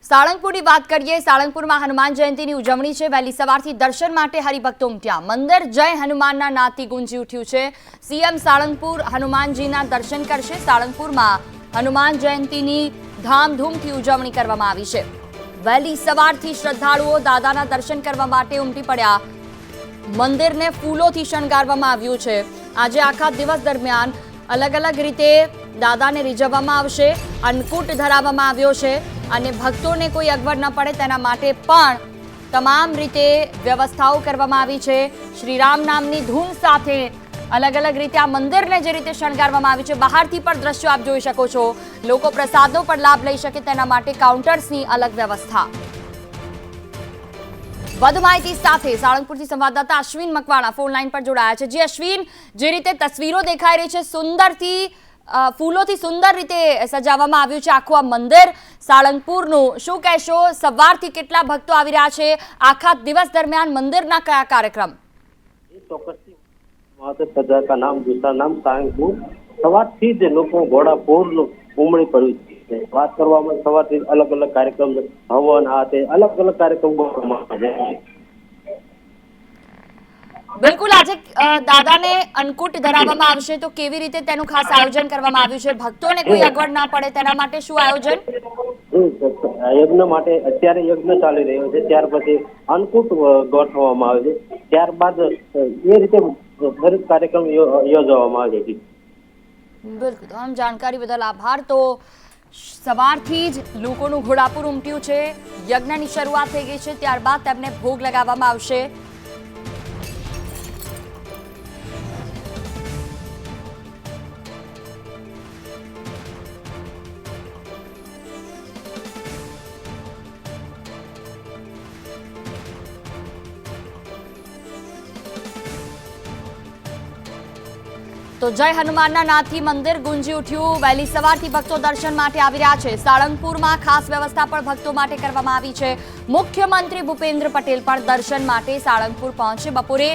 સાળંગપુરની વાત કરીએ। સાળંગપુરમાં હનુમાન જયંતીની ઉજવણી છે। વહેલી સવારથી દર્શન માટે હરિભક્તો ઉમટ્યા। મંદિર જય હનુમાનના નાદથી ગુંજી ઉઠ્યું છે। સીએમ સાળંગપુર હનુમાનજીના દર્શન કરશે। સાળંગપુરમાં હનુમાન જયંતીની ધામધૂમથી ઉજવણી કરવામાં આવી છે। વહેલી સવારથી શ્રદ્ધાળુઓ દાદાના દર્શન કરવા માટે ઉમટી પડ્યા। મંદિરને ફૂલોથી શણગારવામાં આવ્યું છે। આજે આખા દિવસ દરમિયાન अलग अलग रीते दादाने રીઝવવામાં આવશે। અન્નકૂટ ધરાવવામાં આવ્યો છે અને ભક્તોને કોઈ અગવડ ન પડે તેના માટે પણ તમામ રીતે વ્યવસ્થાઓ કરવામાં આવી છે। શ્રી રામ નામની ધૂન સાથે अलग अलग रीते આ મંદિરને જે રીતે શણગારવામાં આવ્યું છે, બહારથી પણ દ્રશ્યો આપ જોઈ શકો છો। લોકો પ્રસાદનો પણ લાભ લઈ શકે તેના માટે કાઉન્ટર્સની અલગ વ્યવસ્થા। વધુ માહિતી સાથે સાળંગપુરથી સંવાદદાતા અશ્વિન મકવાણા ફોન લાઈન પર જોડાયા છે। જી અશ્વિન, જે રીતે તસવીરો દેખાઈ રહી છે, સુંદરથી ફૂલોથી સુંદર રીતે સજાવવામાં આવ્યું છે આખું આ મંદિર સાળંગપુરનું, શું કહેશો? સવારથી કેટલા ભક્તો આવી રહ્યા છે? આખા દિવસ દરમિયાન મંદિરના કયા કાર્યક્રમ? सजा का नाम दूसरा नाम साळंगपुर सवारથી જ લોકો ઘોડાપુર ઉમળી પડ્યું છે। વાત કરવામાં સવારથી અલગ અલગ કાર્યક્રમ હવન આ તે અલગ અલગ કાર્યક્રમ કરવામાં આવે છે। બિલકુલ, આજે દાદાને અન્નકૂટ ધરાવવામાં આવશે તો કેવી રીતે તેનું ખાસ આયોજન કરવામાં આવ્યું છે? ભક્તોને કોઈ અગવડ ના પડે તેના માટે શું આયોજન? યજ્ઞ માટે અત્યારે યજ્ઞ ચાલી રહ્યો છે, ત્યાર પછી અન્નકૂટ ગોઠવવામાં આવે છે, ત્યારબાદ એ રીતે દરેક કાર્યક્રમ યોજવામાં આવે છે। બિલકુલ, તમામ જાણકારી બદલ આભાર। તો સવારથી જ લોકોનું ઘોડાપુર ઉમટ્યું છે, યજ્ઞની શરૂઆત થઈ ગઈ છે, ત્યારબાદ તેમને ભોગ લગાવવામાં આવશે। તો જય હનુમાનના નાદથી મંદિર ગુંજી ઉઠ્યું। વહેલી સવારથી ભક્તો દર્શન માટે આવી રહ્યા છે। સાળંગપુરમાં ખાસ વ્યવસ્થા પણ ભક્તો માટે કરવામાં આવી છે। મુખ્યમંત્રી ભૂપેન્દ્ર પટેલ પણ દર્શન માટે સાળંગપુર પહોંચે। બપોરે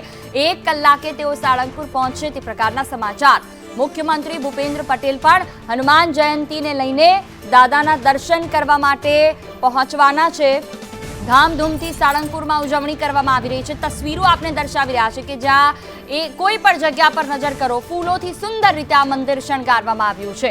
1 કલાકે તેઓ સાળંગપુર પહોંચશે તે પ્રકારના સમાચાર। મુખ્યમંત્રી ભૂપેન્દ્ર પટેલ પણ હનુમાન જયંતીને લઈને દાદાના દર્શન કરવા માટે પહોંચવાના છે। ધામધૂમથી સાળંગપુરમાં ઉજવણી કરવામાં આવી રહી છે। તસવીરો આપને દર્શાવી રહ્યા છે કે જ્યાં કોઈ પણ જગ્યા પર નજર કરો, ફૂલોથી સુંદર રીતે આ મંદિર શણગારવામાં આવ્યું છે।